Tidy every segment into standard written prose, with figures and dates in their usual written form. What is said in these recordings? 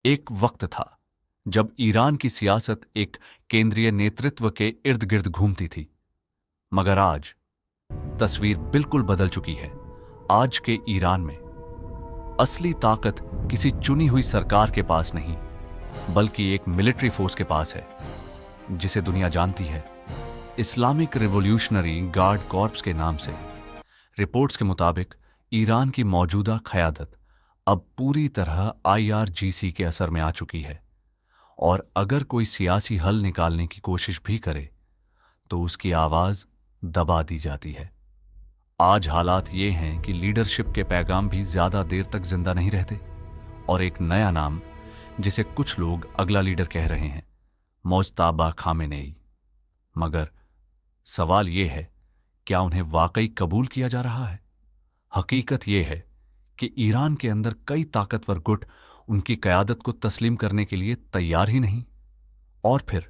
एक वक्त था जब ईरान की सियासत एक केंद्रीय नेतृत्व के इर्द गिर्द घूमती थी। मगर आज तस्वीर बिल्कुल बदल चुकी है। आज के ईरान में असली ताकत किसी चुनी हुई सरकार के पास नहीं, बल्कि एक मिलिट्री फोर्स के पास है, जिसे दुनिया जानती है इस्लामिक रिवॉल्यूशनरी गार्ड कॉर्प्स के नाम से। रिपोर्ट्स के मुताबिक ईरान की मौजूदा क़यादत अब पूरी तरह IRGC के असर में आ चुकी है, और अगर कोई सियासी हल निकालने की कोशिश भी करे तो उसकी आवाज दबा दी जाती है। आज हालात ये हैं कि लीडरशिप के पैगाम भी ज्यादा देर तक जिंदा नहीं रहते, और एक नया नाम जिसे कुछ लोग अगला लीडर कह रहे हैं, मोज्तबा खामेनेई। मगर सवाल यह है, क्या उन्हें वाकई कबूल किया जा रहा है? हकीकत यह है कि ईरान के अंदर कई ताकतवर गुट उनकी क़यादत को तस्लीम करने के लिए तैयार ही नहीं। और फिर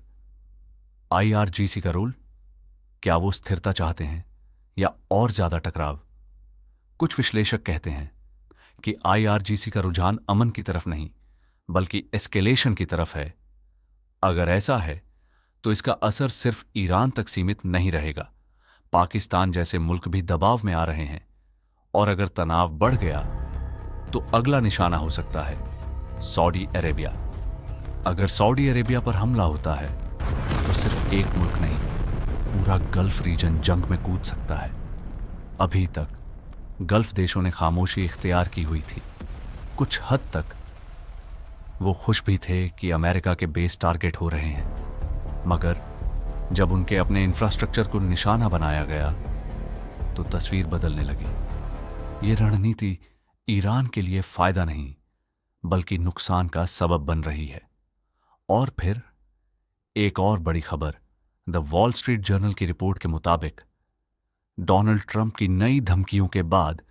IRGC का रोल, क्या वो स्थिरता चाहते हैं या और ज्यादा टकराव? कुछ विश्लेषक कहते हैं कि IRGC का रुझान अमन की तरफ नहीं, बल्कि एस्केलेशन की तरफ है। अगर ऐसा है तो इसका असर सिर्फ ईरान तक सीमित नहीं रहेगा। पाकिस्तान जैसे मुल्क भी दबाव में आ रहे हैं, और अगर तनाव बढ़ गया तो अगला निशाना हो सकता है सऊदी अरेबिया। अगर सऊदी अरेबिया पर हमला होता है तो सिर्फ एक मुल्क नहीं, पूरा गल्फ रीजन जंग में कूद सकता है। अभी तक गल्फ देशों ने खामोशी इख्तियार की हुई थी। कुछ हद तक वो खुश भी थे कि अमेरिका के बेस टारगेट हो रहे हैं, मगर जब उनके अपने इंफ्रास्ट्रक्चर को निशाना बनाया गया तो तस्वीर बदलने लगी। ये रणनीति ईरान के लिए फायदा नहीं, बल्कि नुकसान का सबब बन रही है। और फिर एक और बड़ी खबर, द वॉल स्ट्रीट जर्नल की रिपोर्ट के मुताबिक डोनाल्ड ट्रंप की नई धमकियों के बाद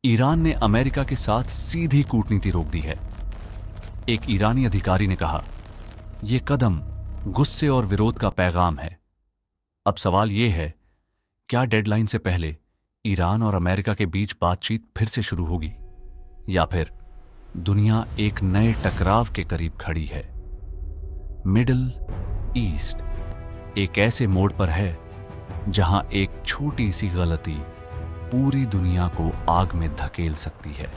ईरान ने अमेरिका के साथ सीधी कूटनीति रोक दी है। एक ईरानी अधिकारी ने कहा, यह कदम गुस्से और विरोध का पैगाम है। अब सवाल यह है, क्या डेडलाइन से पहले ईरान और अमेरिका के बीच बातचीत फिर से शुरू होगी, या फिर दुनिया एक नए टकराव के करीब खड़ी है? मिडिल ईस्ट एक ऐसे मोड़ पर है जहां एक छोटी सी गलती पूरी दुनिया को आग में धकेल सकती है।